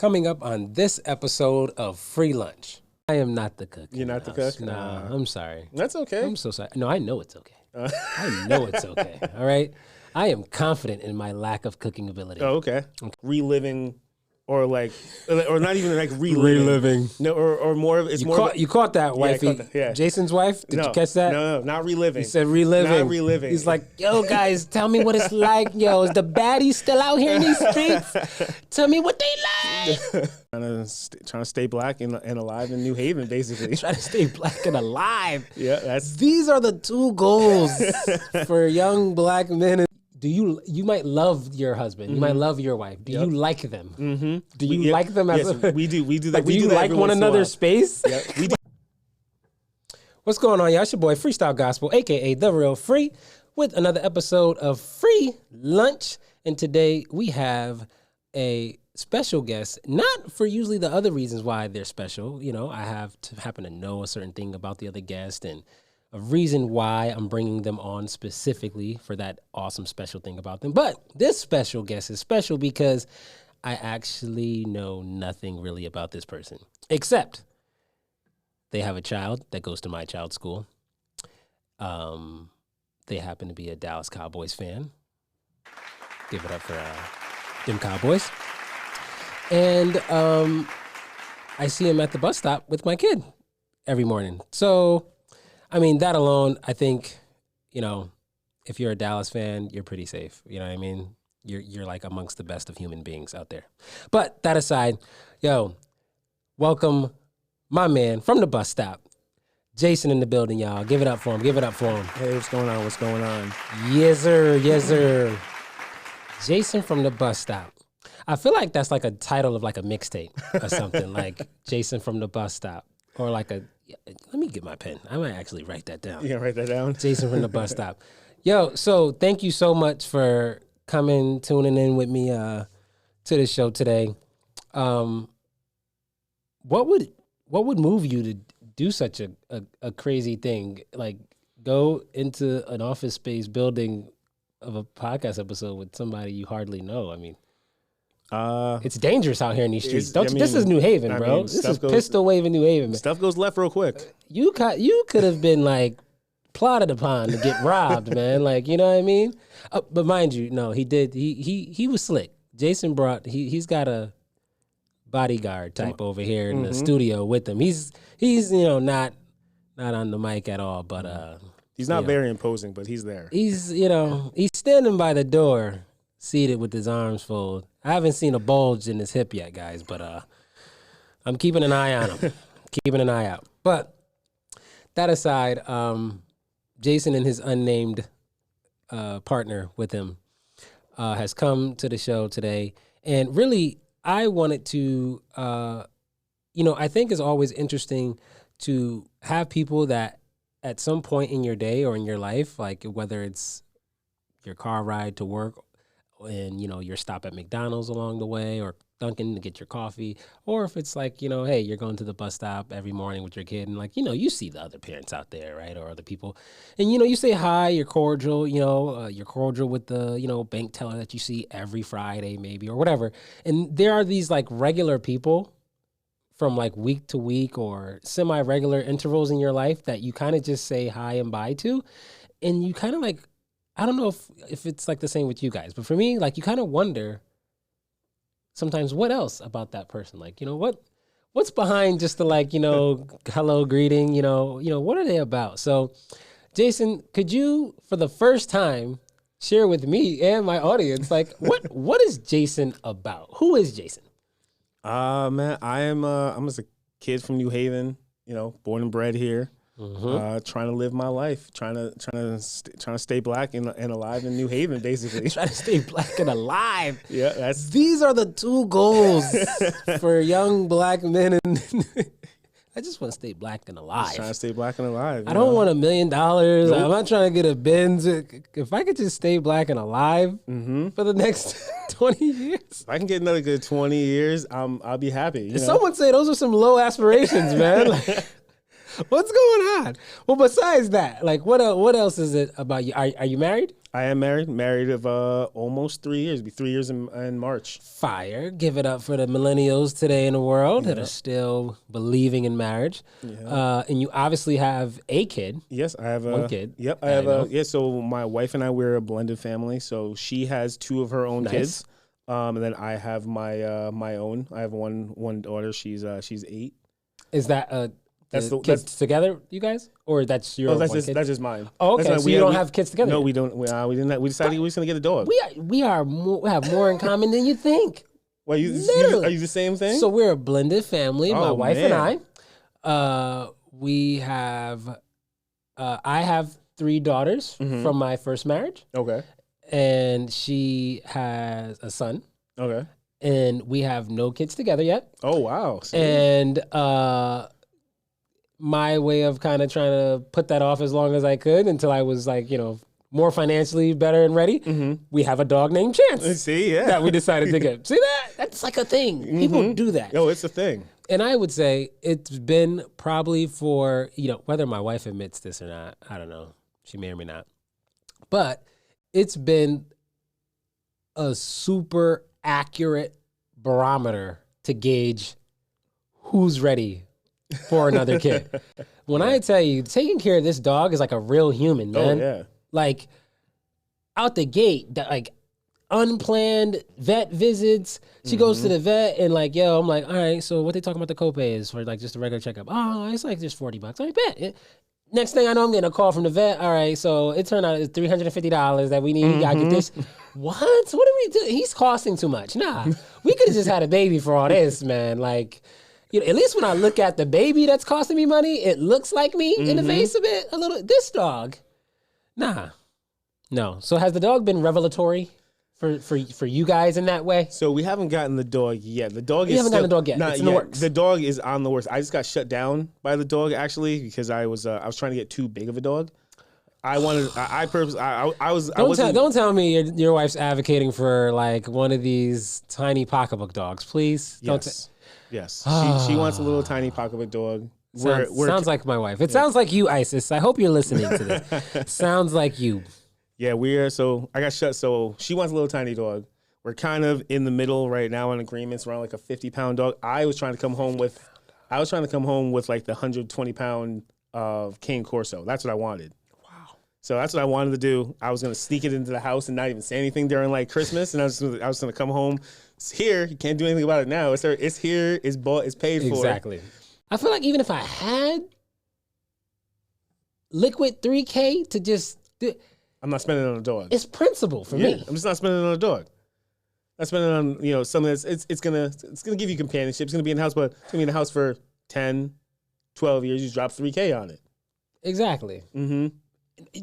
Coming up on this episode of Free Lunch. I am not the cook. You're not the cook? Nah, I'm sorry. That's okay. I'm so sorry. No, I know it's okay. I know it's okay. All right? I am confident in my lack of cooking ability. Oh, okay. Reliving, or not even like reliving. No, or more of it's more. You caught that, wifey? I caught that, yeah. Jason's wife? Did you catch that? No, not reliving. He said reliving. Not reliving. He's like, yo, guys, tell me what it's like. Yo, is the baddies still out here in these streets? Tell me what they like. Trying to stay black and alive in New Haven, basically. Trying to stay black and alive. Yeah, These are the two goals for young black men. You might love your husband. You might love your wife. Do you like them? Mm-hmm. Do you like them as we do. We do that. Like, do you like one another's space? Yeah, we do. What's going on, y'all? It's your boy Freestyle Gospel, aka The Real Free, with another episode of Free Lunch. And today we have a special guest, not for usually the other reasons why they're special. You know, I have to happen to know a certain thing about the other guest and a reason why I'm bringing them on specifically for that awesome special thing about them. But this special guest is special because I actually know nothing really about this person, except they have a child that goes to my child's school. They happen to be a Dallas Cowboys fan. Give it up for them Cowboys. And I see him at the bus stop with my kid every morning. So, I mean, that alone, I think, you know, if you're a Dallas fan, you're pretty safe. You know what I mean? You're like amongst the best of human beings out there. But that aside, yo, welcome my man from the bus stop, Jason in the building, y'all. Give it up for him. Give it up for him. Hey, what's going on? What's going on? Yes, sir. Yes, sir. Jason from the bus stop. I feel like that's like a title of like a mixtape or something, like Jason from the bus stop, or like a. Let me get my pen. I might actually write that down. You gonna write that down? Jason from the bus stop. Yo, so thank you so much for tuning in with me to the show today. What would move you to do such a crazy thing? Like go into an office space building of a podcast episode with somebody you hardly know? I mean, it's dangerous out here in these streets. This is New Haven, bro. This is pistol waving New Haven, man. Stuff goes left real quick. You could have been like plotted upon to get robbed, man. Like, you know what I mean? But mind you, no, he did. He was slick. Jason he's got a bodyguard type over here in the studio with him. He's not on the mic at all, but he's not very imposing, but he's there. He's standing by the door, seated with his arms folded. I haven't seen a bulge in his hip yet, guys, but I'm keeping an eye on him. Keeping an eye out. But that aside, Jason and his unnamed partner with him has come to the show today. And really, I wanted to, I think it's always interesting to have people that at some point in your day or in your life, like whether it's your car ride to work and, your stop at McDonald's along the way or Dunkin' to get your coffee, or if it's like, hey, you're going to the bus stop every morning with your kid and like, you see the other parents out there, right? Or other people. And, you say hi, you're cordial, you're cordial with the, bank teller that you see every Friday maybe or whatever. And there are these like regular people from like week to week or semi-regular intervals in your life that you kind of just say hi and bye to. And you kind of like, I don't know if it's like the same with you guys, but for me, like you kind of wonder sometimes what else about that person? Like, what's behind just the like, hello, greeting, what are they about? So Jason, could you, for the first time, share with me and my audience, like what is Jason about? Who is Jason? Man, I'm just a kid from New Haven, born and bred here. Trying to live my life, trying to stay black and alive in New Haven, basically. Trying to stay black and alive. Yeah, these are the two goals for young black men. And I just want to stay black and alive. Just trying to stay black and alive. I don't want $1 million. Nope. I'm not trying to get a Benz. If I could just stay black and alive for the next 20 years. If I can get another good 20 years, I'll be happy. Someone say those are some low aspirations, man. What's going on? Well, besides that, like, what else is it about you? Are you married? I am married of almost 3 years. It'll be 3 years in March. Fire. Give it up for the millennials today in the world that are still believing in marriage. And you obviously have a kid. Yes, I have one kid. Yep, I have so my wife and I, we're a blended family. So she has 2 of her own kids. And then I have my my own. I have one daughter. She's 8. Is that that's kids together, you guys, or that's your? That's just mine. Oh, okay. So you don't have kids together? No, we don't. We didn't. We decided we were just gonna get a dog. We have more in common than you think. Well, are you the same thing? So we're a blended family. My wife and I. We have. I have 3 daughters from my first marriage. Okay. And she has a son. Okay. And we have no kids together yet. Oh wow. See? And my way of kind of trying to put that off as long as I could until I was like, more financially better and ready. We have a dog named Chance. See, yeah. That we decided to get. See that? That's like a thing. People do that. Oh, it's a thing. And I would say it's been probably for, whether my wife admits this or not, I don't know. She may or may not. But it's been a super accurate barometer to gauge who's ready for another kid. When I tell you, taking care of this dog is like a real human, man. Oh, yeah. Like, out the gate, like, unplanned vet visits. She goes to the vet and like, I'm like, all right, so what they talking about the copay is for like just a regular checkup? Oh, it's like just $40. I bet. Next thing I know, I'm getting a call from the vet. All right, so it turned out it's $350 that we need. You gotta get this. What? What are we doing? He's costing too much. Nah, we could have just had a baby for all this, man. Like, at least when I look at the baby that's costing me money, it looks like me in the face of it a little. This dog, nah, no. So has the dog been revelatory for you guys in that way? So we haven't gotten the dog yet. The dog You haven't gotten the dog yet. Not It's in yet. the works. The dog is on the works. I just got shut down by the dog actually because I was trying to get too big of a dog. I wanted. I purpose. I was. Don't tell me your wife's advocating for like one of these tiny pocketbook dogs, please. Yes. She wants a little tiny pocketbook dog. Sounds like my wife. It sounds like you, Isis. I hope you're listening to this. Sounds like you. Yeah, so I got shut. So she wants a little tiny dog. We're kind of in the middle right now on agreements around like a 50-pound dog. I was trying to come home with like the 120-pound Cane Corso. That's what I wanted. Wow. So that's what I wanted to do. I was going to sneak it into the house and not even say anything during like Christmas. And I was going to come home. It's here. You can't do anything about it now. It's here. It's bought. It's paid for. Exactly. I feel like even if I had liquid $3K to just do, I'm not spending it on a dog. It's principle for me. I'm just not spending it on a dog. I'm spending it on something that's it's gonna give you companionship. It's gonna be in the house, but it's gonna be in the house for 10, 12 years. You drop $3K on it. Exactly. Mm-hmm.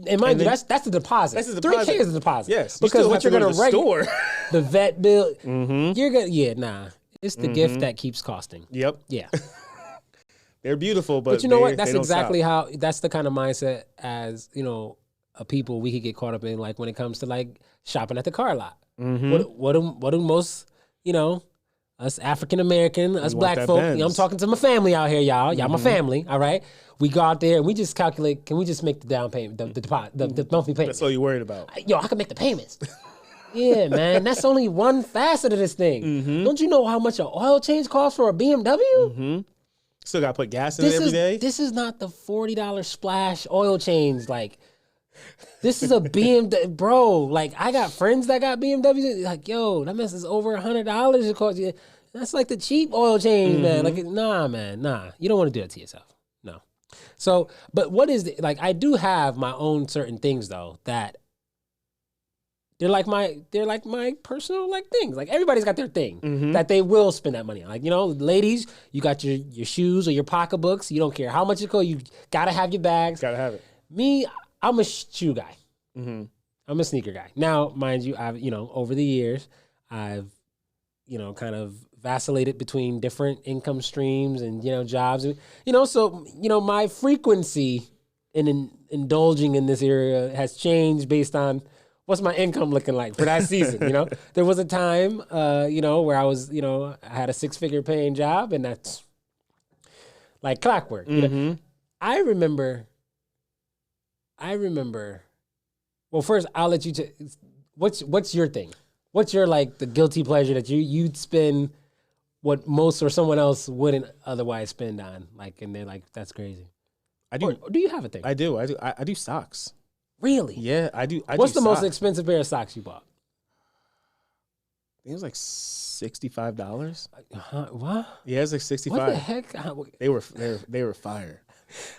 And mind you, that's the deposit. That's the deposit. 3K is the deposit. Yes, because what you're gonna store, the vet bill, you're gonna It's the gift that keeps costing. Yep. Yeah. They're beautiful, but you know what? That's exactly how. That's the kind of mindset as a people we could get caught up in, like when it comes to like shopping at the car lot. What do most us African American, us black folk? I'm talking to my family out here, y'all. Y'all my family, all right? We go out there and we just calculate. Can we just make the down payment, the deposit, the monthly payment? That's all you're worried about. I can make the payments. Yeah, man, that's only one facet of this thing. Don't you know how much an oil change costs for a BMW? Still got to put gas in it every day. This is not the $40 splash oil change. Like, this is a BMW, bro. Like, I got friends that got BMWs. Like, yo, that mess is over $100. It costs you. That's like the cheap oil change, man. Like, nah, man, nah. You don't want to do that to yourself. No. So, but what is like? I do have my own certain things though that they're like my personal like things. Like everybody's got their thing that they will spend that money on. Like, ladies, you got your shoes or your pocketbooks. You don't care how much it costs. You gotta have your bags. Gotta have it. Me, I'm a shoe guy. I'm a sneaker guy. Now, mind you, I've over the years, I've kind of vacillated between different income streams and jobs. So my frequency in indulging in this area has changed based on what's my income looking like for that season. There was a time where I was I had a 6-figure paying job, and that's like clockwork. I remember. Well, first I'll let you. What's your thing? What's your like the guilty pleasure that you'd spend what most or someone else wouldn't otherwise spend on? Like, and they're like, that's crazy. I do. Or do you have a thing? I do. I do socks. Really? Yeah, I do. What's the most expensive pair of socks you bought? I think it was like $65. What? Yeah, it was like 65. What the heck? They were fire.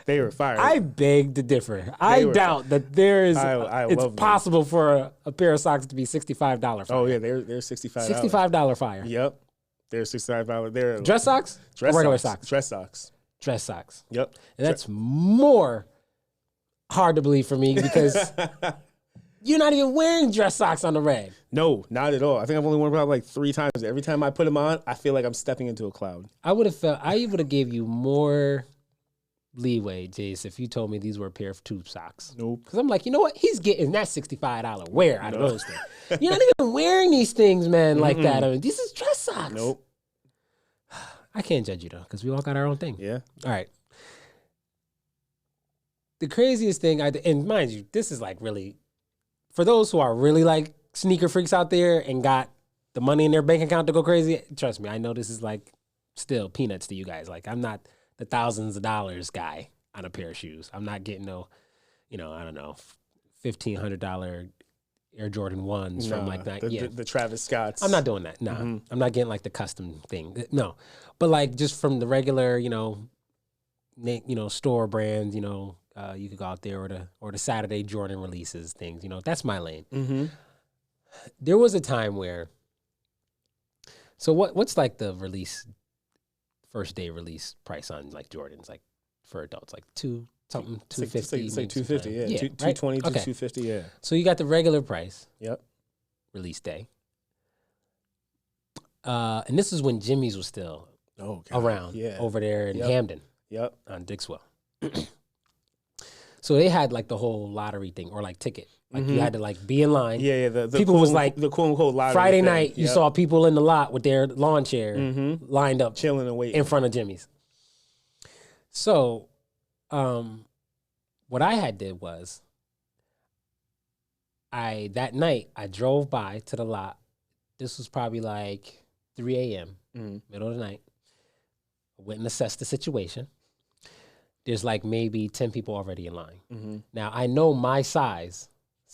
They were fire. I beg to differ. I doubt that there is. It's possible for a pair of socks to be $65 fire. Oh yeah, they're $65. $65 fire. Yep, they're $65. They're dress socks. Dress or regular socks. socks. Dress socks. Dress socks. Yep. And that's more hard to believe for me because you're not even wearing dress socks on the reg. No, not at all. I think I've only worn them out like 3 times. Every time I put them on, I feel like I'm stepping into a cloud. I would have gave you more leeway, Jace, if you told me these were a pair of tube socks. Nope. Because I'm like, you know what? He's getting that $65 wear out of those things. You're not even wearing these things, man, like that. I mean, these is dress socks. Nope. I can't judge you though, because we all got our own thing. Yeah. All right. The craziest thing, and mind you, this is like really, for those who are really like sneaker freaks out there and got the money in their bank account to go crazy, trust me, I know this is like still peanuts to you guys. Like, I'm not the thousands of dollars guy on a pair of shoes. I'm not getting no, I don't know, $1,500 Air Jordan 1s from like that. The Travis Scotts. I'm not doing that. No, I'm not getting like the custom thing. No, but like just from the regular, store brands, you could go out there or the Saturday Jordan releases things. That's my lane. Mm-hmm. There was a time where. So what's like the first day release price on like Jordans, like for adults, like $250. It's like $250, yeah. Yeah, $220 right? to Okay. $250, yeah. So you got the regular price. Yep. Release day. And this is when Jimmy's was still around over there in Hamden. Yep. On Dixwell. So they had like the whole lottery thing or like ticket. Like you had to like be in line. Yeah, yeah. The people was like the quote unquote lottery Friday thing. night. You saw people in the lot with their lawn chair lined up, chilling and waiting in front of Jimmy's. So, what I had did was, that night I drove by to the lot. This was probably like 3 a.m. Middle of the night. I went and assessed the situation. There's like maybe 10 people already in line. Now I know my size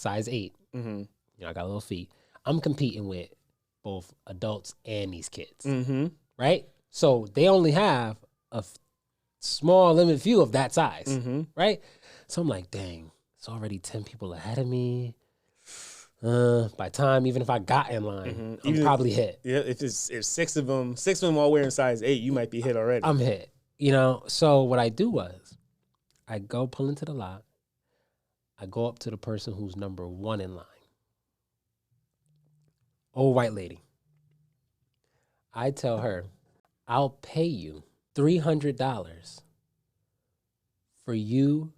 8. I got little feet. I'm competing with both adults and these kids, right? So they only have a small limited few of that size, right? So I'm like, dang, it's already 10 people ahead of me. By time, even if I got in line, I'm probably hit. Yeah, if 6 of them all wearing size 8, you might be hit already. I'm hit. So what I do was, I go pull into the lot. I go up to the person who's number 1 in line. Old white lady. I tell her, I'll pay you $300 for you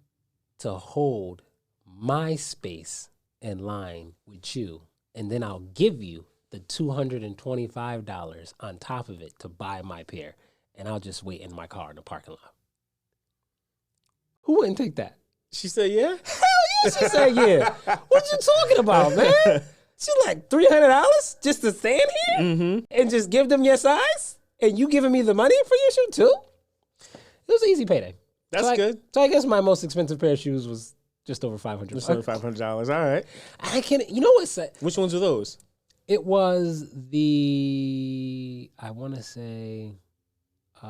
to hold my space in line with you, and then I'll give you the $225 on top of it to buy my pair, and I'll just wait in my car in the parking lot. Who wouldn't take that? She said, yeah? Hell yeah, she said, yeah. What you talking about, man? She like $300 just to stand here and just give them your size? And you giving me the money for your shoe too? It was an easy payday. That's good. So I guess my most expensive pair of shoes was just over $500. Just over $500. All right. I can't, you know what's that? Which ones are those? It was I want to say, the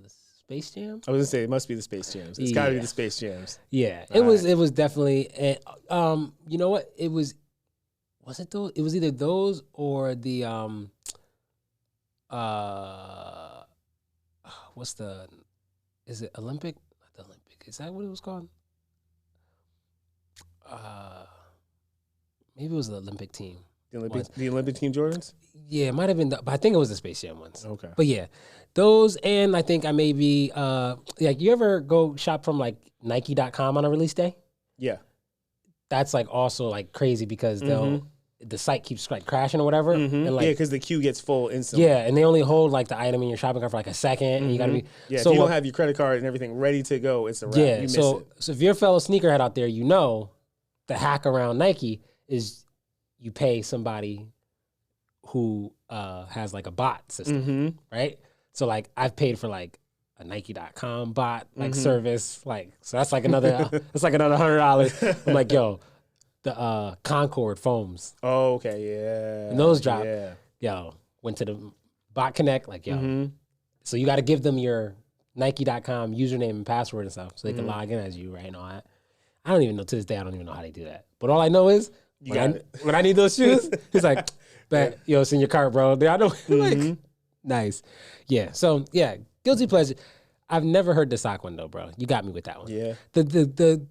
Space Jam? I was going to say, it must be the Space Jams. It's got to be the Space Jams. Yeah. It was definitely, you know what? Was it those? It was either those or the, is it Olympic? Not the Olympic. Is that what it was called? Maybe it was the Olympic team. The Olympic team Jordans? Yeah, it might have been, but I think it was the Space Jam ones. Okay. But yeah, those, and I think I maybe, like, you ever go shop from like Nike.com on a release day? Yeah. That's like also like crazy because the site keeps like crashing or whatever. And like, Yeah, because the queue gets full instantly. yeah, and they only hold like the item in your shopping cart for like a second, and you gotta be. Yeah, so if you don't have your credit card and everything ready to go, it's a wrap. yeah, You miss so it. if you're a fellow sneakerhead out there, you know the hack around Nike is you pay somebody who has like a bot system, right? So like I've paid for like a Nike.com bot like service, like so that's like another that's like another $100. I'm like, yo, the Concord foams, Oh, okay, yeah. and those drop. Yeah. Yo, went to the bot connect, like yo. So you got to give them your Nike.com username and password and stuff so they can log in as you, right? And all that. I don't even know to this day. I don't even know how they do that. But all I know is when I need those shoes, he's like, yo, it's in your cart, bro. I know, like, nice. Yeah. So yeah, guilty pleasure. I've never heard the sock one though, bro. You got me with that one. Yeah. The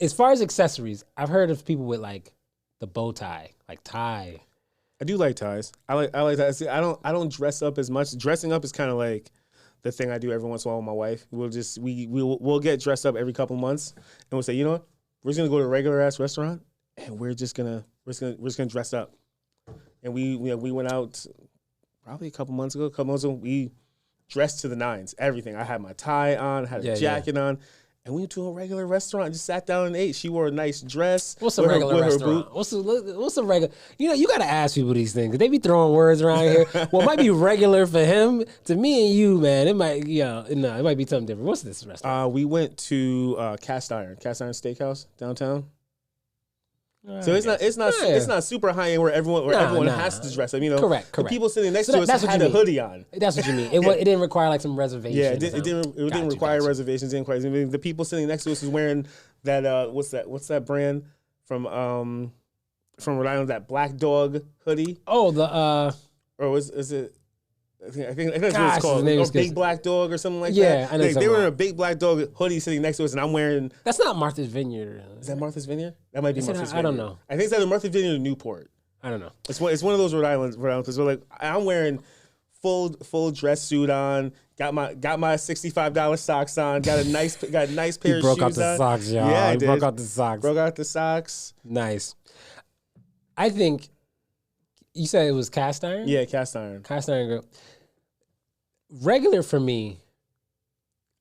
as far as accessories, I've heard of people with like the bow tie, like tie. I do like ties. I like ties. See, I don't dress up as much. Dressing up is kind of like the thing I do every once in a while with my wife. We'll get dressed up every couple months, and we'll say, you know what, we're just gonna go to a regular ass restaurant, and we're just gonna dress up. And we went out probably a couple months ago. We dressed to the nines, everything. I had my tie on, I had a jacket on. And we went to a regular restaurant, just sat down and ate. She wore a nice dress. What's a regular restaurant? What's a regular? You know, you got to ask people these things. They be throwing words around here. What might be regular for him, to me and you, man, it might, it might be something different. What's this restaurant? We went to Cast Iron Steakhouse downtown. So it's not super high end where everyone has to dress up. You know, correct. The people sitting next to us had a hoodie on. That's what you mean. It didn't require like some reservations. Yeah, it didn't require reservations. Didn't quite. I mean, the people sitting next to us was wearing that what's that brand from Rhode Island, that Black Dog hoodie. Oh, the or is it? I think that's what it's called. Or Big Black Dog or something like that. Yeah, I know. They were in a Big Black Dog hoodie sitting next to us, and I'm wearing. That's not Martha's Vineyard. Is that Martha's Vineyard? That might be Martha's Vineyard. I don't know. I think it's either Martha's Vineyard or Newport. I don't know. It's one of those Rhode Island because we're like, I'm wearing full dress suit on. Got my $65 socks on. Got a nice pair of shoes on. Broke out the socks, y'all. Yeah, I did. Broke out the socks. Broke out the socks. Nice. I think you said it was cast iron. Yeah, cast iron. Cast iron grill. Regular for me,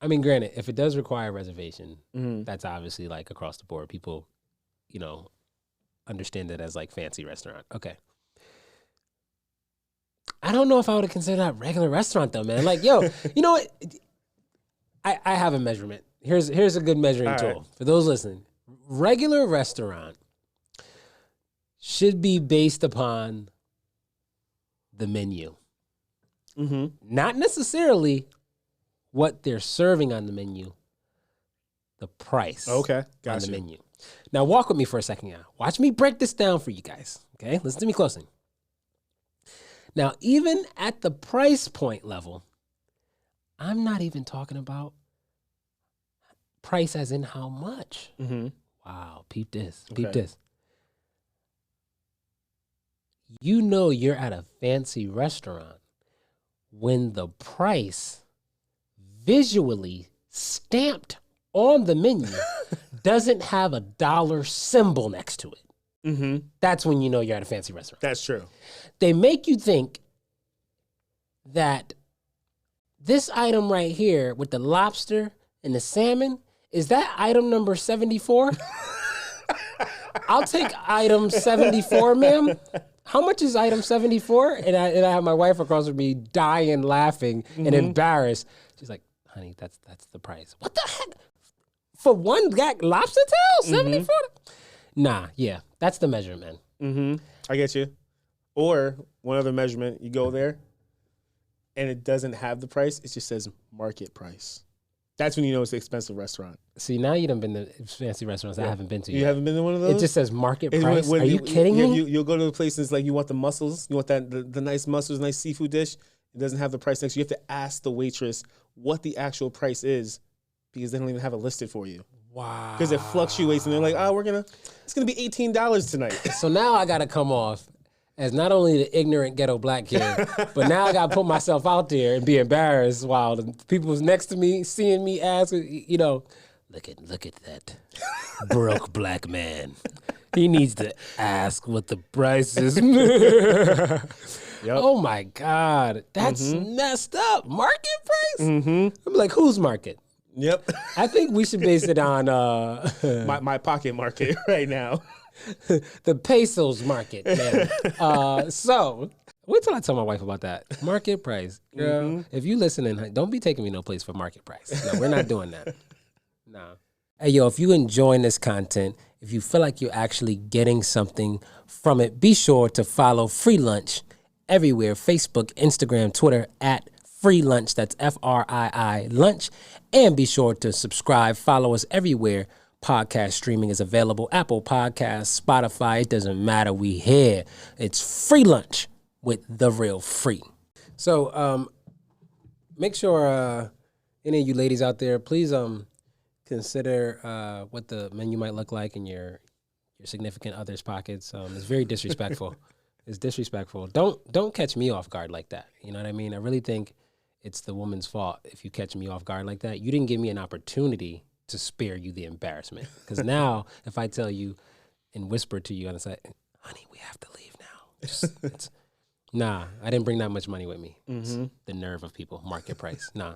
I mean, granted, if it does require a reservation, that's obviously like across the board. People, understand it as like fancy restaurant. Okay. I don't know if I would have considered that regular restaurant though, man. Like, yo, you know what? I have a measurement. Here's a good measuring tool. Right. For those listening. Regular restaurant should be based upon the menu. Not necessarily what they're serving on the menu, the price on the menu. Now, walk with me for a second now. Watch me break this down for you guys, okay? Listen to me closely. Now, even at the price point level, I'm not even talking about price as in how much. Wow, peep this, peep this. You know you're at a fancy restaurant when the price visually stamped on the menu doesn't have a dollar symbol next to it. That's when you know you're at a fancy restaurant. That's true. They make you think that this item right here with the lobster and the salmon, is that item number 74? I'll take item 74, ma'am. How much is item 74? And I have my wife across from me dying laughing and embarrassed. She's like, honey, that's the price. What the heck? For one lobster tail? 74? Nah, yeah. That's the measurement. I get you. Or one other measurement, you go there and it doesn't have the price. It just says market price. That's when you know it's an expensive restaurant. See, now you done been to fancy restaurants I haven't been to yet. You haven't been to one of those? It just says market price. Are you kidding me? You'll go to places like you want the mussels. You want the nice mussels, nice seafood dish. It doesn't have the price next. You have to ask the waitress what the actual price is because they don't even have it listed for you. Wow. Because it fluctuates and they're like, it's going to be $18 tonight. So now I got to come off as not only the ignorant ghetto black kid, but now I got to put myself out there and be embarrassed while the people who's next to me seeing me ask, look at that broke black man He needs to ask what the price is. Yep. Oh my God. That's messed up. Market price? I'm like, whose market? Yep. I think we should base it on my pocket market right now. the pesos market, man. So wait till I tell my wife about that. Market price. Girl, if you listening, don't be taking me no place for market price. No, we're not doing that. No. Hey, yo, if you enjoying this content, if you feel like you're actually getting something from it, be sure to follow Free Lunch everywhere. Facebook, Instagram, Twitter, at Free Lunch. That's FRII Lunch. And be sure to subscribe. Follow us everywhere. Podcast streaming is available. Apple Podcasts, Spotify. It doesn't matter. We here. It's Free Lunch with The Real Free. So make sure any of you ladies out there, please consider what the menu might look like in your significant other's pockets. It's very disrespectful. It's disrespectful. Don't catch me off guard like that. You know what I mean? I really think it's the woman's fault if you catch me off guard like that. You didn't give me an opportunity to spare you the embarrassment. Because now, if I tell you and whisper to you on the side, honey, we have to leave now. Nah, I didn't bring that much money with me. It's the nerve of people, market price. Nah.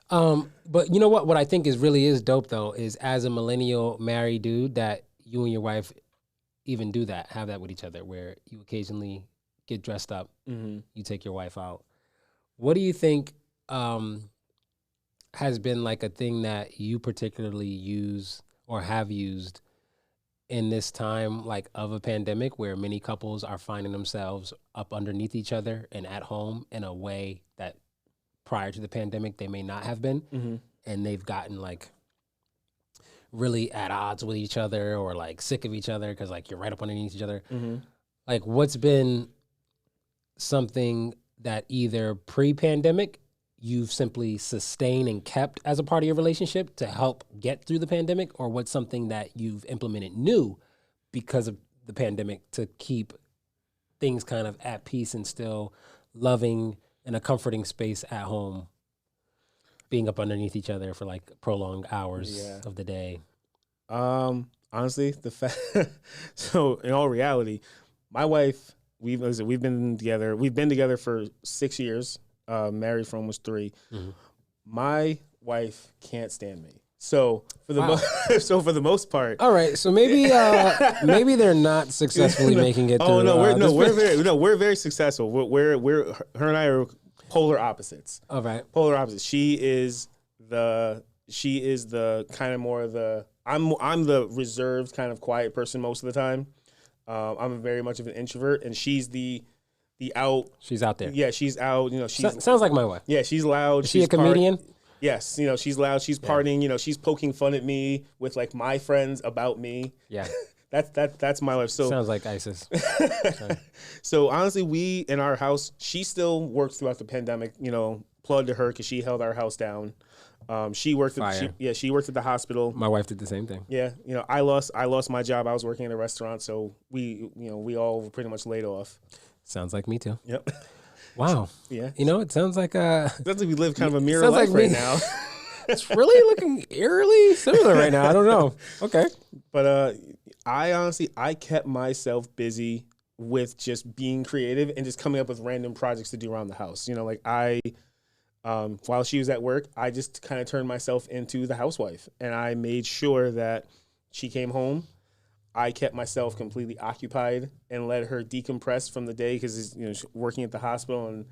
But you know what? What I think really is dope though is as a millennial married dude that you and your wife even do that, have that with each other, where you occasionally get dressed up, you take your wife out. What do you think has been like a thing that you particularly use or have used in this time, like of a pandemic, where many couples are finding themselves up underneath each other and at home in a way that prior to the pandemic they may not have been, and they've gotten like really at odds with each other or like sick of each other because like you're right up underneath each other. Like what's been something that either pre-pandemic you've simply sustained and kept as a part of your relationship to help get through the pandemic, or what's something that you've implemented new because of the pandemic to keep things kind of at peace and still loving in a comforting space at home, being up underneath each other for like prolonged hours of the day? Honestly, the fact. So in all reality, my wife, we've been together for 6 years. Married for almost 3. My wife can't stand me. So for the most part. All right. So maybe they're not successfully making it through. Oh no, we're very successful. We're her and I are polar opposites. All right. Polar opposites. She is the kind of more of the I'm the reserved kind of quiet person most of the time. I'm very much of an introvert, and she's the out. She's out there. Yeah, she's out. You know, she's sounds like my wife. Yeah, she's loud. Is she a comedian? Yes, you know, she's loud. She's partying. You know, she's poking fun at me with like my friends about me. Yeah, that's my wife. So sounds like ISIS. So honestly, we in our house, she still worked throughout the pandemic. You know, applaud to her because she held our house down. She worked. She worked at the hospital. My wife did the same thing. Yeah, you know, I lost my job. I was working in a restaurant, so we all were pretty much laid off. Sounds like me too. Yep. Wow. Yeah. You know, it sounds like sounds like we live kind of a mirror life like right now. It's really looking eerily similar right now. I don't know. Okay. But I kept myself busy with just being creative and just coming up with random projects to do around the house. You know, like while she was at work, I just kind of turned myself into the housewife, and I made sure that she came home. I kept myself completely occupied and let her decompress from the day because, you know, working at the hospital and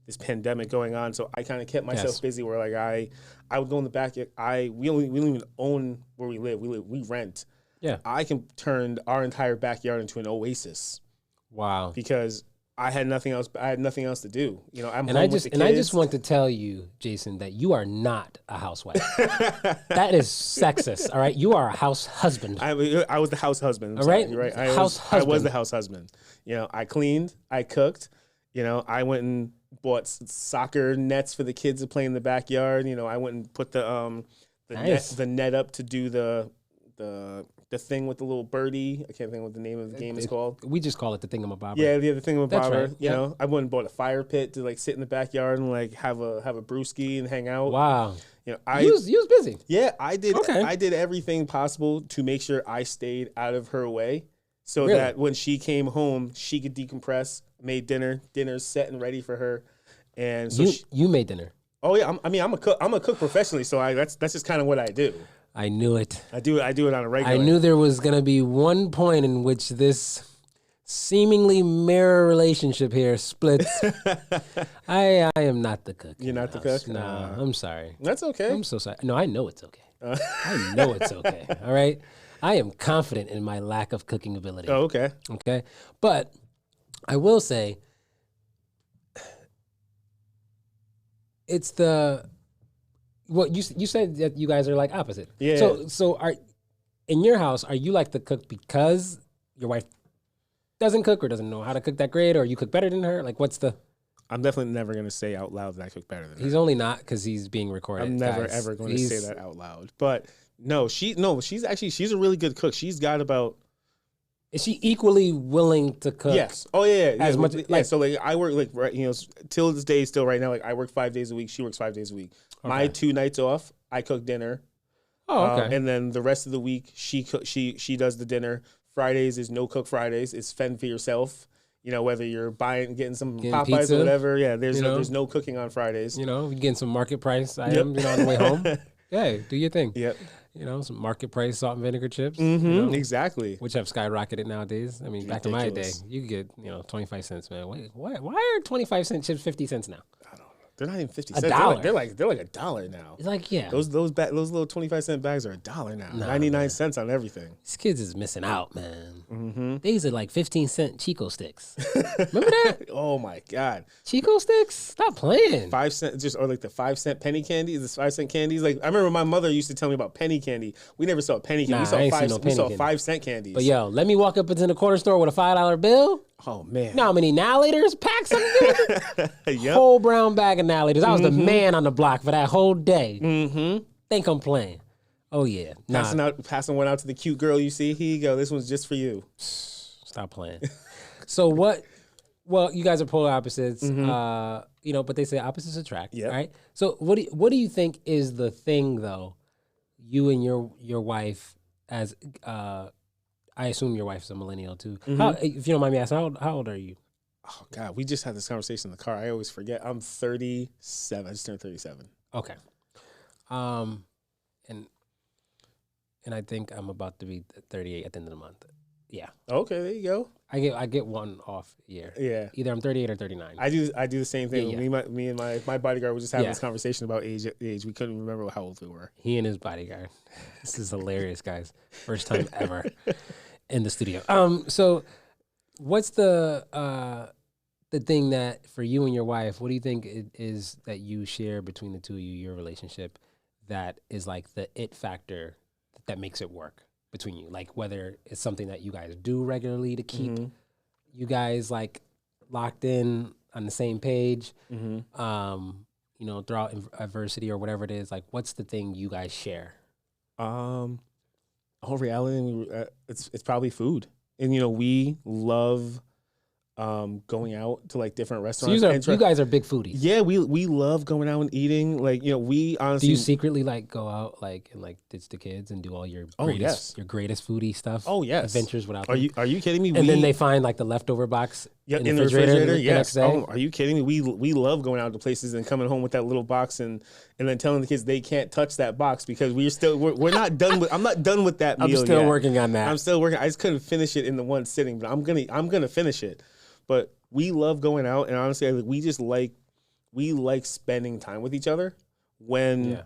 this pandemic going on. So I kind of kept myself busy where like I would go in the back. We don't even own where we live. We rent. Yeah. I can turn our entire backyard into an oasis. Wow. Because I had nothing else. I had nothing else to do. You know, I'm and home I just with the kids. I just want to tell you, Jason, that you are not a housewife. That is sexist. All right, you are a house husband. I was the house husband. All right, right. I was the house husband. You know, I cleaned, I cooked. You know, I went and bought soccer nets for the kids to play in the backyard. You know, I went and put the net up to do the thing with the little birdie. I can't think of what the name of the game is called. We just call it the thingamabobber. Yeah, the thingamabobber. Right. You know, I went and bought a fire pit to like sit in the backyard and like have a brewski and hang out. Wow. You know, you was busy. Yeah, I did. Okay. I did everything possible to make sure I stayed out of her way. so Really? that when she came home, she could decompress. Made dinner's set and ready for her, and so You made dinner. oh yeah, I'm a cook. I'm a cook professionally, so that's just kind of what I do. I knew it. I do it on a regular. I knew there was going to be one point in which this seemingly mirror relationship here splits. I am not the cook. You're not the house. cook? No, I'm sorry. That's okay. I'm so sorry. No, I know it's okay. I know it's okay. All right. I am confident in my lack of cooking ability. Oh, okay. Okay. But I will say it's the what you said that you guys are like opposite. Yeah. So are in your house, are you like the cook because your wife doesn't cook or doesn't know how to cook that great, or you cook better than her? Like, what's the? I'm definitely never going to say out loud that I cook better than her. He's only not because he's being recorded. I'm never guys. ever going to say that out loud. But she's a really good cook. She's got about. Is she equally willing to cook? Yes. Oh yeah. As much like so like I work like right, till this day still right now, like I work 5 days a week. She works 5 days a week. Okay. My 2 nights off, I cook dinner. Oh, okay. And then the rest of the week, she does the dinner. Fridays is no cook Fridays. It's fend for yourself. Whether you're getting some Popeyes pizza, or whatever. Yeah, there's you know? there's no cooking on Fridays. You're getting some market price items, on the way home. Yeah, do your thing. Yep. Some market price salt and vinegar chips. Mm-hmm. Exactly. Which have skyrocketed nowadays. I mean, back in my day, Ridiculous. you could get 25 cents, man. Wait, why are 25 cent chips 50 cents now? I don't know. They're not even 50 A cents. dollar. They're like $1 now. It's like, yeah, Those little 25-cent bags are $1 now. 99 cents on everything. these kids is missing out, man. Mm-hmm. These are like 15-cent Chico sticks. Remember that? Oh my God. Chico sticks? Stop playing. 5 cent, or like the 5-cent penny candies, the 5-cent candies. Like I remember my mother used to tell me about penny candy. We never saw penny candy. Nah, I ain't seen no We penny saw candy. 5-cent candies. But yo, let me walk up into the corner store with a $5 bill. Oh man. You know how many Annihilators packs I'm doing? Yep. Whole brown bag of Annihilators. I was the man on the block for that whole day. Mm-hmm. Think I'm playing. Oh yeah. Nah, Passing one out to the cute girl you see. Here you go. This one's just for you. stop playing. So what? Well, you guys are polar opposites. But they say opposites attract. Yep. Right. So what do you think is the thing though? You and your wife, as I assume your wife's a millennial too. How, if you don't mind me asking, how old are you? Oh God, we just had this conversation in the car. I always forget. I'm 37. I just turned 37. Okay. And I think I'm about to be 38 at the end of the month. Yeah. Okay, there you go. I get one off year. Yeah. Either I'm 38 or 39. I do the same thing. Yeah. Me and my bodyguard were just having Yeah. this conversation about age. We couldn't remember how old we were. He and his bodyguard. This is hilarious, guys. First time ever in the studio. So what's the thing that for you and your wife, what do you think it is that you share between the two of you, your relationship, that is like the it factor that makes it work between you? Like whether it's something that you guys do regularly to keep you guys like locked in on the same page, throughout adversity or whatever it is. Like what's the thing you guys share? Whole reality, it's probably food, and we love going out to like different So restaurants. you guys are big foodies. Yeah, we love going out and eating. Like we honestly. Do you secretly like go out and ditch the kids and do all your your greatest foodie stuff? Oh yes, adventures without Are them? you kidding me? And then they find like the leftover box in the refrigerator. The yes. next day? Oh, are you kidding me? We love going out to places and coming home with that little box and then telling the kids they can't touch that box because we're not done with. I'm not done with that meal. I'm still yet. working on that. I'm still working. I just couldn't finish it in the one sitting, but I'm gonna finish it. But we love going out, and honestly, we like spending time with each other when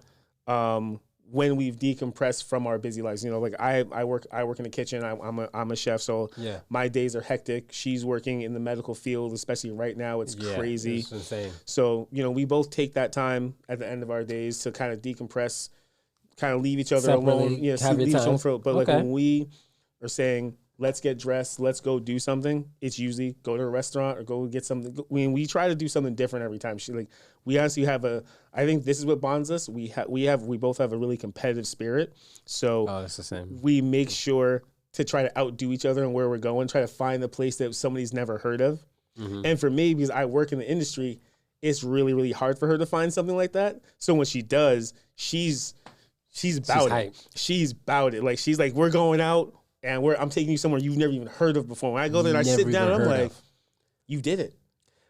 we've decompressed from our busy lives. Like I work in the kitchen. I'm a chef, so my days are hectic. She's working in the medical field, especially right now. It's crazy. It's insane. So we both take that time at the end of our days to kind of decompress, kind of leave each other alone. Separately, have your leave each time. other. But like when we are saying, let's get dressed, let's go do something, it's usually go to a restaurant or go get something. We try to do something different every time. We honestly have I think this is what bonds us. We both have a really competitive spirit. So that's the same. we make sure to try to outdo each other and where we're going, try to find a place that somebody's never heard of. And for me, because I work in the industry, it's really, really hard for her to find something like that. So when she does, she's about it. hype. She's about it. Like she's like, we're going out. and I'm taking you somewhere you've never even heard of before. When I go there, and I Never sit down, even I'm heard like, of. you did it.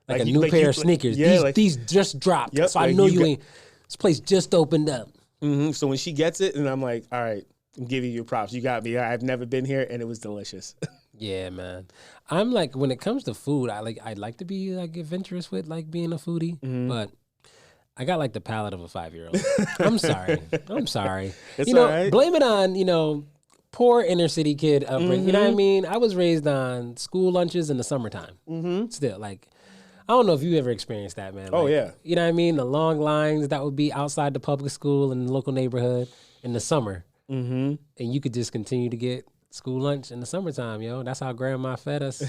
Like a you- new like pair you- of sneakers. yeah, these, like- these just dropped. Yep, So I like know you you got- ain't. This place just opened up. So when she gets it, and I'm like, all right, I'm giving you props. You got me. I've never been here, and it was delicious. Yeah, man. I'm like, when it comes to food, I'd like to be like adventurous with like being a foodie, but I got like the palate of a 5-year-old. I'm sorry. It's you know, all right. blame it on, poor inner city kid upbringing. You know what I mean? I was raised on school lunches in the summertime. Still, like, I don't know if you ever experienced that, man. Oh, Like, yeah. You know what I mean? The long lines that would be outside the public school in the local neighborhood in the summer. And you could just continue to get school lunch in the summertime, yo. That's how grandma fed us.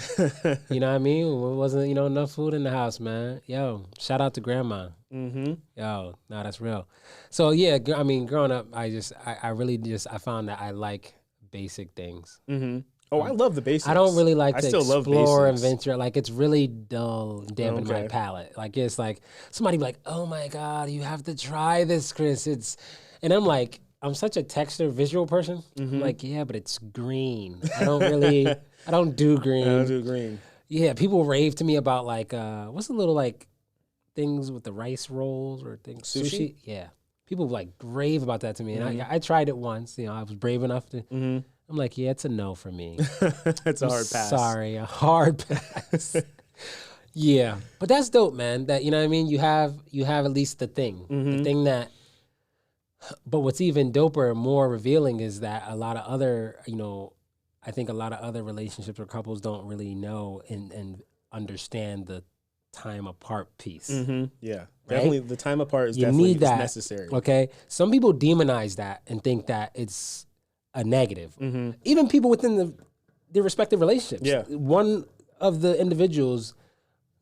You know what I mean? It wasn't, enough food in the house, man. Yo, shout out to grandma. Yo, no, that's real. So yeah, I mean, growing up, I found that I like basic things. Oh, I love the basics. I don't really like I to still love explore and basics. venture. Like, it's really dull, damning my Okay. palate. Like, it's like somebody be like, "Oh my god, you have to try this, Chris." And I'm like, I'm such a texture visual person. I'm like, yeah, but it's green. I don't do green. I don't do green. Yeah, people rave to me about like what's the little like things with the rice rolls or things Sushi? Yeah, people like rave about that to me, and I tried it once. I was brave enough to. I'm like, yeah, it's a no for me. It's a hard pass. Sorry, a hard pass. Yeah, but that's dope, man. That, you know what I mean. You have at least the thing, the thing that. But what's even doper and more revealing is that a lot of other, I think a lot of other relationships or couples don't really know and understand the time apart piece. Yeah, definitely. The time apart is You definitely need that. necessary. Okay, some people demonize that and think that it's a negative. Even people within their respective relationships. Yeah. One of the individuals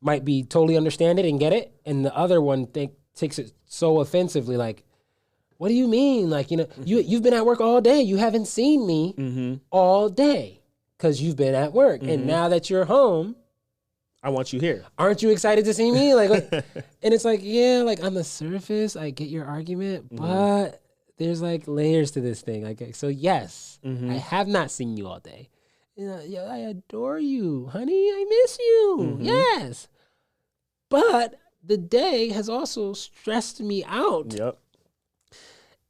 might be totally understand it and get it, and the other one takes it so offensively, like, what do you mean? Like, you've been at work all day. You haven't seen me all day because you've been at work. And now that you're home, I want you here. aren't you excited to see me? Like, and it's like, yeah, like on the surface, I get your argument, but there's like layers to this thing. Like, so yes, I have not seen you all day. Yeah, I adore you, honey. I miss you. Yes. But the day has also stressed me out. Yep.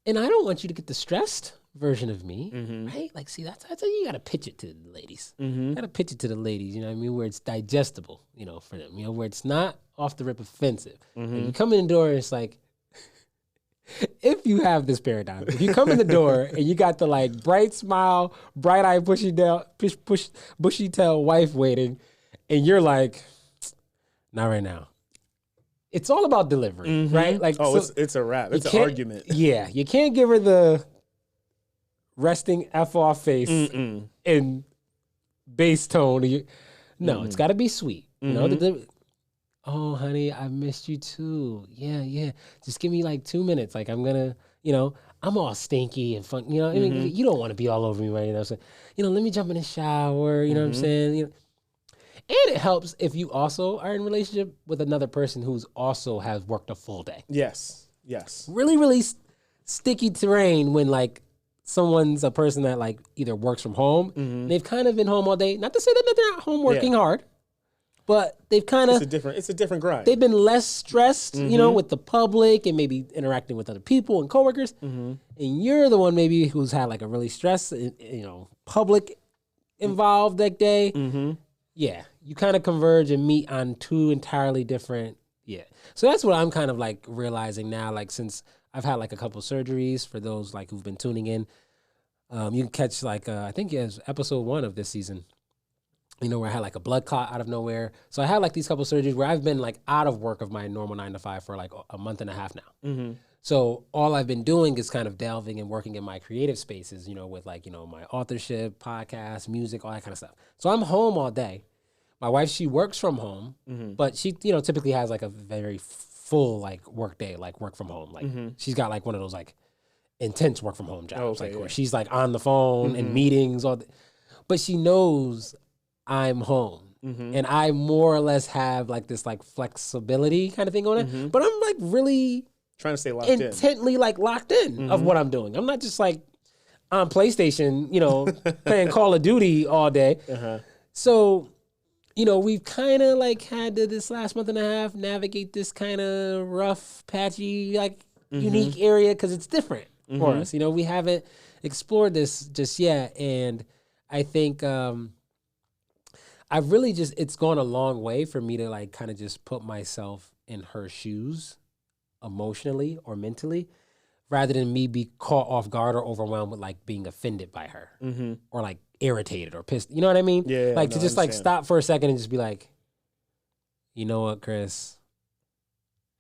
And I don't want you to get the stressed version of me, right? Like, see, that's how you got to pitch it to the ladies. You got to pitch it to the ladies, you know what I mean? Where it's digestible, for them, where it's not off the rip offensive. When you come in the door, it's like, if you have this paradigm, if you come in the door and you got the like bright smile, bright eye, bushy tail wife waiting, and you're like, not right now. It's all about delivery, right? Like, Oh, so it's a wrap. you It's an can't- argument. Yeah, you can't give her the resting F off face in bass tone. No, it's got to be sweet. Oh, honey, I missed you too. Yeah. Just give me like 2 minutes. Like, I'm gonna, I'm all stinky and fun. I mean, you don't want to be all over me right now. So, let me jump in the shower. You know what I'm saying? And it helps if you also are in a relationship with another person who's also has worked a full day. Yes. Really, really sticky terrain when like someone's a person that like either works from home. They've kind of been home all day. Not to say that they're not home working hard, but they've kind of It's a different grind. they've been less stressed, with the public and maybe interacting with other people and coworkers. And you're the one maybe who's had like a really stressed, public involved that day. Yeah, you kind of converge and meet on two entirely different. Yeah, so that's what I'm kind of like realizing now. Like, since I've had like a couple surgeries, for those like who've been tuning in, you can catch like I think it's episode 1 of this season. Where I had like a blood clot out of nowhere. So I had like these couple surgeries where I've been like out of work of my normal 9 to 5 for like a month and a half now. So all I've been doing is kind of delving and working in my creative spaces, with like, my authorship, podcast, music, all that kind of stuff. So I'm home all day. My wife, she works from home, but she, typically has like a very full like work day, like work from home. Like she's got like one of those like intense work from home jobs, where she's like on the phone and meetings, but she knows I'm home. And I more or less have like this like flexibility kind of thing on it. But I'm like really Trying to stay locked in. intently like locked in of what I'm doing. I'm not just like on PlayStation, playing Call of Duty all day. So, we've kind of like had to this last month and a half navigate this kind of rough, patchy, like unique area because it's different for us. We haven't explored this just yet. And I think I've really it's gone a long way for me to like kind of just put myself in her shoes emotionally or mentally rather than me be caught off guard or overwhelmed with like being offended by her or like irritated or pissed. You know what I mean? Yeah. Like to just like stop for a second and just be like, you know what, Chris?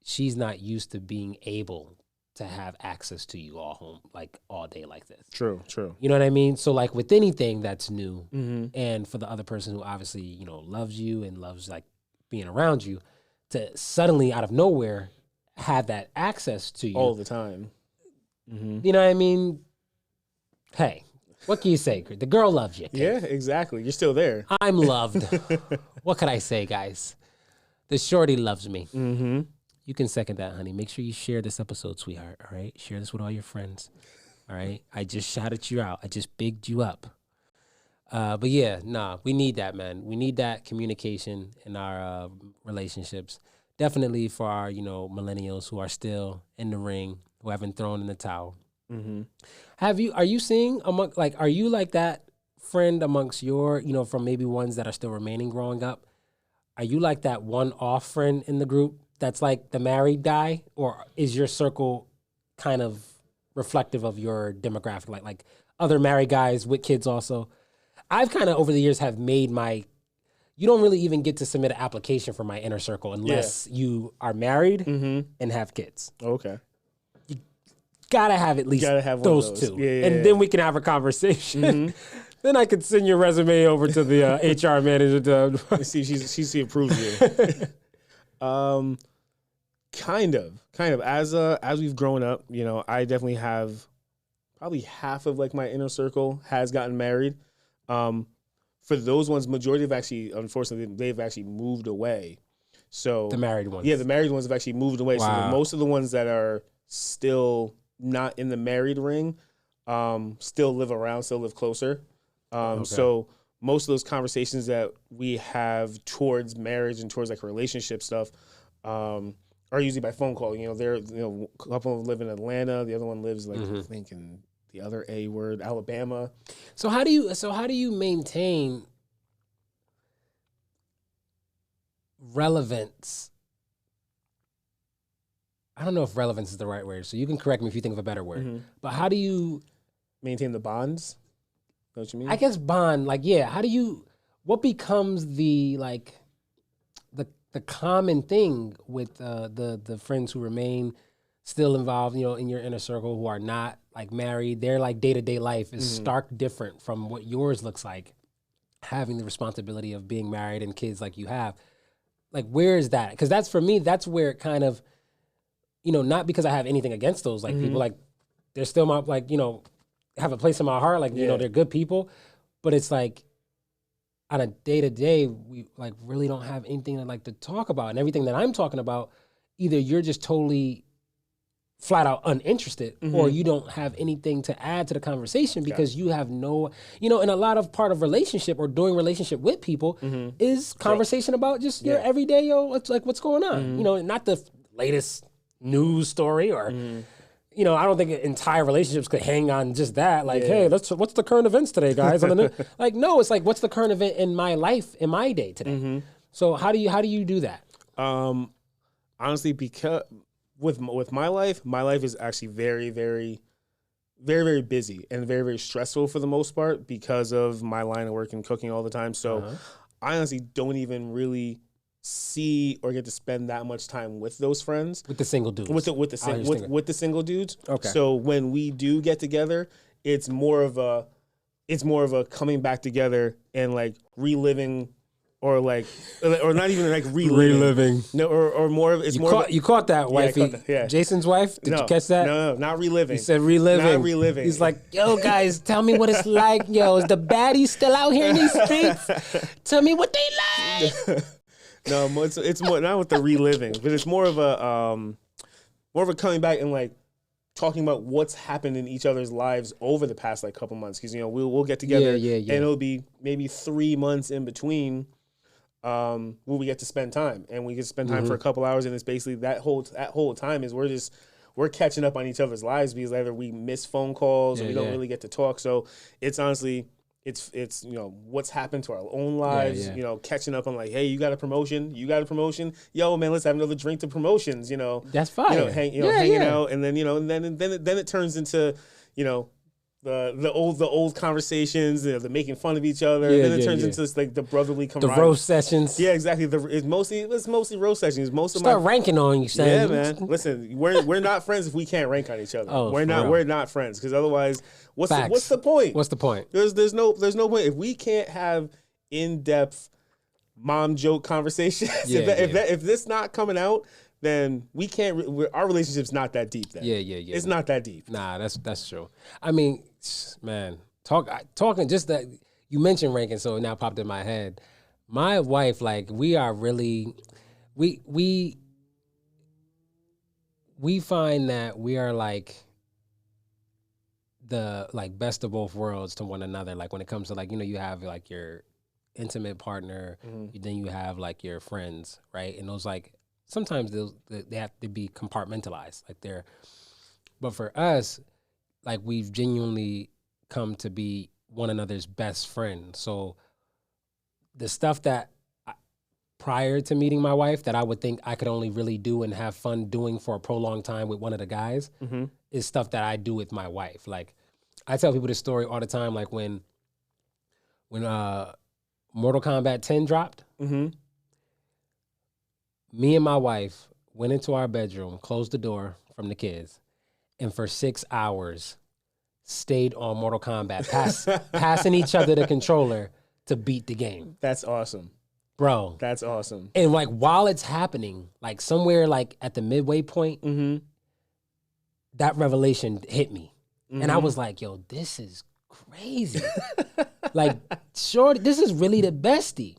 She's not used to being able to have access to you all day like this. True. You know what I mean? So like with anything that's new and for the other person who obviously, loves you and loves like being around you to suddenly out of nowhere have that access to you all the time. You know what I mean? Hey, what can you say? The girl loves you. Kid. Yeah, exactly. You're still there. I'm loved. What can I say, guys? The shorty loves me. You can second that, honey. Make sure you share this episode, sweetheart. All right? Share this with all your friends. All right? I just shouted you out. I just bigged you up. But yeah, we need that, man. We need that communication in our relationships. Definitely for our, millennials who are still in the ring, who haven't thrown in the towel. Are you seeing are you like that friend amongst your, from maybe ones that are still remaining growing up? Are you like that one-off friend in the group that's like the married guy, or is your circle kind of reflective of your demographic, like other married guys with kids also? I've kind of over the years have made you don't really even get to submit an application for my inner circle unless you are married and have kids. Okay. You gotta have at least those two. Yeah. And then we can have a conversation. Then I could send your resume over to the HR manager to see she approves you. Kind of. As we've grown up, I definitely have probably half of like my inner circle has gotten married. For those ones, majority have actually, unfortunately, they've actually moved away. So the married ones. Yeah, the married ones have actually moved away. Wow. So most of the ones that are still not in the married ring, still live around, still live closer. So most of those conversations that we have towards marriage and towards like relationship stuff, are usually by phone call. They're a couple live in Atlanta, the other one lives like I think in the other A word, Alabama. So how do you maintain relevance? I don't know if relevance is the right word, so you can correct me if you think of a better word. But how do you maintain the bonds? Know what you mean? I guess bond, what becomes the common thing with the friends who remain still involved, in your inner circle, who are not like married? Their like day-to-day life is stark different from what yours looks like, having the responsibility of being married and kids like you have. Like, where is that? Because that's, for me, that's where it kind of, not because I have anything against those like people, like they're still my, like, have a place in my heart, like, they're good people, but it's like on a day-to-day, we like really don't have anything to talk about, and everything that I'm talking about, either you're just totally flat out uninterested, or you don't have anything to add to the conversation because you have no, and a lot of part of relationship or doing relationship with people is conversation about just your everyday, what's going on, not the latest news story or, I don't think entire relationships could hang on just that. Like, hey, what's the current events today, guys? Like, no, it's like, what's the current event in my life, in my day today? So how do you do that? Honestly, because with my life is actually very, very, very, very busy and very, very stressful for the most part because of my line of work and cooking all the time. So I honestly don't even really see or get to spend that much time with those friends, with the single dudes, with the single dudes. Okay. So when we do get together, it's more of a coming back together and like reliving, or not even like reliving. No, or more of it's you caught that, wifey. I caught that, Jason's wife. Did you catch that? No, not reliving. He said reliving. Not reliving. He's like, yo, guys, tell me what it's like. Yo, is the baddies still out here in these streets? Tell me what they like. No, it's more not with the reliving, but it's more of a coming back and like talking about what's happened in each other's lives over the past like couple months. Because we'll get together, and it'll be maybe 3 months in between where we get to spend time, and we get to spend time for a couple hours, and it's basically that whole time is we're catching up on each other's lives because either we miss phone calls or we don't really get to talk. So it's honestly. It's what's happened to our own lives, catching up on like, hey, you got a promotion, yo man, let's have another drink to promotions, That's fine. Hanging out, and then then it turns into the old conversations, the making fun of each other, and then it turns into like the brotherly camaraderie. The roast sessions. Yeah, exactly. It's mostly roast sessions. Start ranking on you, Sam. Yeah, man. Listen, we're not friends if we can't rank on each other. We're not friends because otherwise, what's the point? What's the point? There's no point if we can't have in-depth mom joke conversations. If this not coming out, then we can't. Our relationship's not that deep. Then it's not that deep. Nah, that's true. I mean, man, talking just that you mentioned ranking, so it now popped in my head. My wife, like, we are really we find that we are like the best of both worlds to one another. Like when it comes to you have like your intimate partner, then you have like your friends, right? And those sometimes they have to be compartmentalized, but for us, like we've genuinely come to be one another's best friend. So the stuff that prior to meeting my wife that I would think I could only really do and have fun doing for a prolonged time with one of the guys is stuff that I do with my wife. Like I tell people this story all the time, like when Mortal Kombat 10 dropped, me and my wife went into our bedroom, closed the door from the kids, and for 6 hours stayed on Mortal Kombat, passing each other the controller to beat the game. That's awesome. Bro. That's awesome. And like while it's happening, like somewhere like at the midway point, that revelation hit me. And I was like, yo, this is crazy. Like, sure, this is really the bestie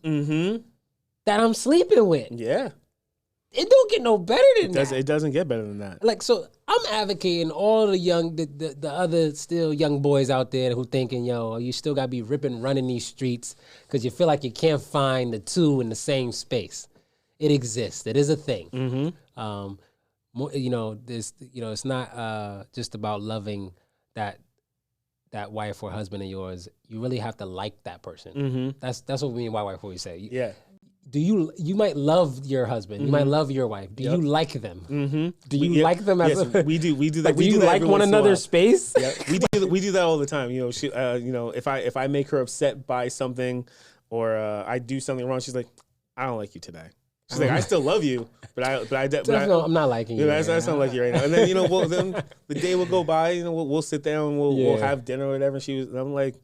that I'm sleeping with. Yeah. It don't get no better than that. It doesn't get better than that. Like, so I'm advocating all the other still young boys out there who thinking, yo, you still got to be running these streets because you feel like you can't find the two in the same space. It exists. It is a thing. It's not just about loving that wife or husband of yours. You really have to like that person. That's what me and my wife always say. You might love your husband, you might love your wife. Do you like them? Do you like them as we do that. Do you like one another's space? Yeah, we do that all the time. If I make her upset by something, or I do something wrong, she's like, I don't like you today. She's like, I still love you, but I'm not liking you. That's not like you right now. And then then the day will go by. We'll sit down, we'll have dinner or whatever. She's like,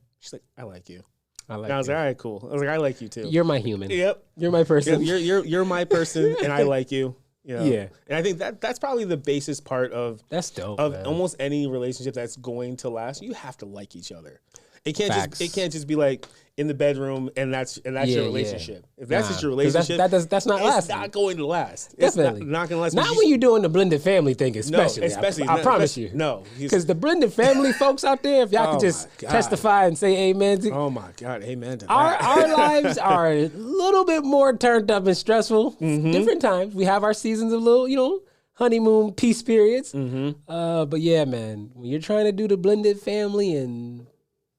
I like you. I was like, all right, cool. I was like, I like you too. You're my human. Yep. You're my person. You're my person, and I like you. Yeah. And I think that's probably the basis part of that's dope of man. Almost any relationship that's going to last. You have to like each other. It can't Facts. just be like in the bedroom and that's your relationship. If that's just your relationship, that's not lasting. It's not going to last. Definitely it's not going to last. Not when you're doing the blended family thing, especially. I promise you. No, because the blended family folks out there, if y'all could just testify and say amen to. Oh my God, amen to that. Our lives are a little bit more turned up and stressful. Different times. We have our seasons of little, honeymoon peace periods. But yeah, man, when you're trying to do the blended family and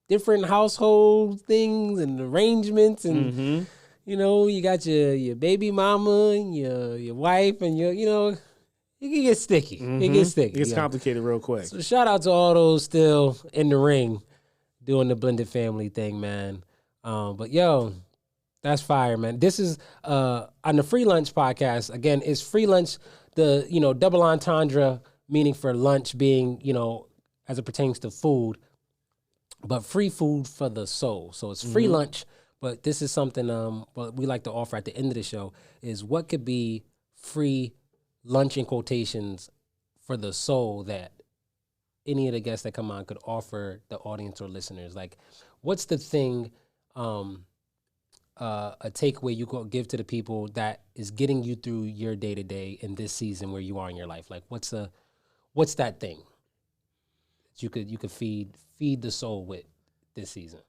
different household things and arrangements and you got your baby mama and your wife and it can get sticky. It gets sticky. It gets complicated real quick. So shout out to all those still in the ring doing the blended family thing, man. But yo, that's fire, man. This is on the Free Lunch podcast. Again, it's free lunch, the double entendre meaning for lunch being, as it pertains to food. But free food for the soul. So it's free lunch, but this is something what we like to offer at the end of the show is what could be free lunch in quotations for the soul that any of the guests that come on could offer the audience or listeners. Like, what's the thing, a takeaway you could give to the people that is getting you through your day-to-day in this season where you are in your life? Like, what's that thing? that you could feed the soul with this season?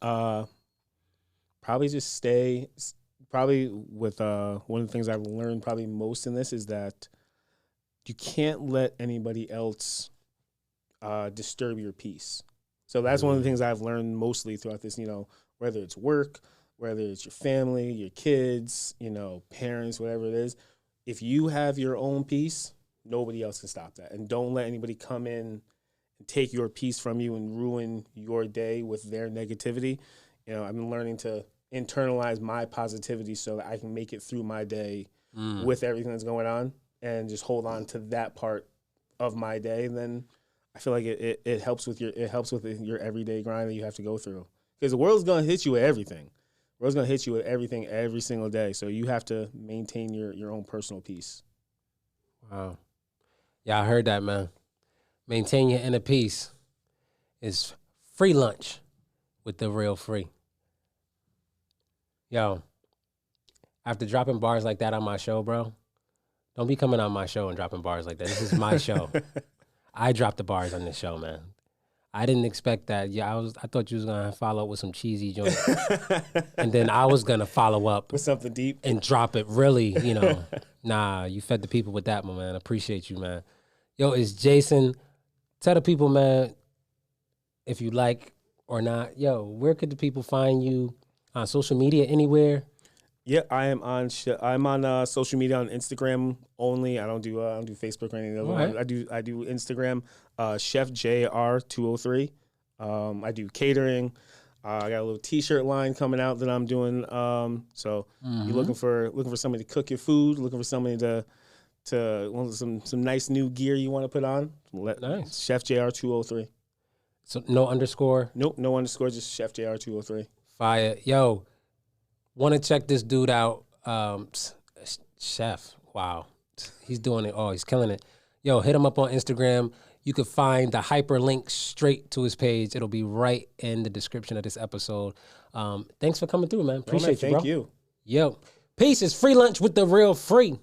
Probably just stay. Probably with one of the things I've learned probably most in this is that you can't let anybody else disturb your peace. So that's one of the things I've learned mostly throughout this, whether it's work, whether it's your family, your kids, parents, whatever it is. If you have your own peace, nobody else can stop that. And don't let anybody come in and take your peace from you and ruin your day with their negativity. I've been learning to internalize my positivity so that I can make it through my day with everything that's going on and just hold on to that part of my day. And then I feel like it helps with your everyday grind that you have to go through, because the world's going to hit you with everything. The world's going to hit you with everything every single day. So you have to maintain your own personal peace. Wow. Yeah, I heard that, man. Maintain your inner peace is free lunch with the Real Free. Yo, after dropping bars like that on my show, bro, don't be coming on my show and dropping bars like that. This is my show. I dropped the bars on this show, man. I didn't expect that. Yeah, I thought you was gonna follow up with some cheesy joint, and then I was gonna follow up with something deep and drop it really. Nah, you fed the people with that, my man. Appreciate you, man. Yo, it's Jason. Tell the people, man, if you like or not. Yo, where could the people find you on social media? Anywhere? Yeah, I'm on social media on Instagram only. I don't do Facebook or anything. Right. I do Instagram. Chef JR 203. I do catering. I got a little T-shirt line coming out that I'm doing. So you're looking for somebody to cook your food. Looking for somebody to some nice new gear you want to put on. Nice. Chef JR 203. So no underscore. Nope, no underscore. Just Chef JR 203. Fire. Yo, want to check this dude out. Chef. Wow. He's doing it. Oh, he's killing it. Yo, hit him up on Instagram. You can find the hyperlink straight to his page. It'll be right in the description of this episode. Thanks for coming through, man. Appreciate you, bro. Thank you. Yo, peace. It's free lunch with the Real Free.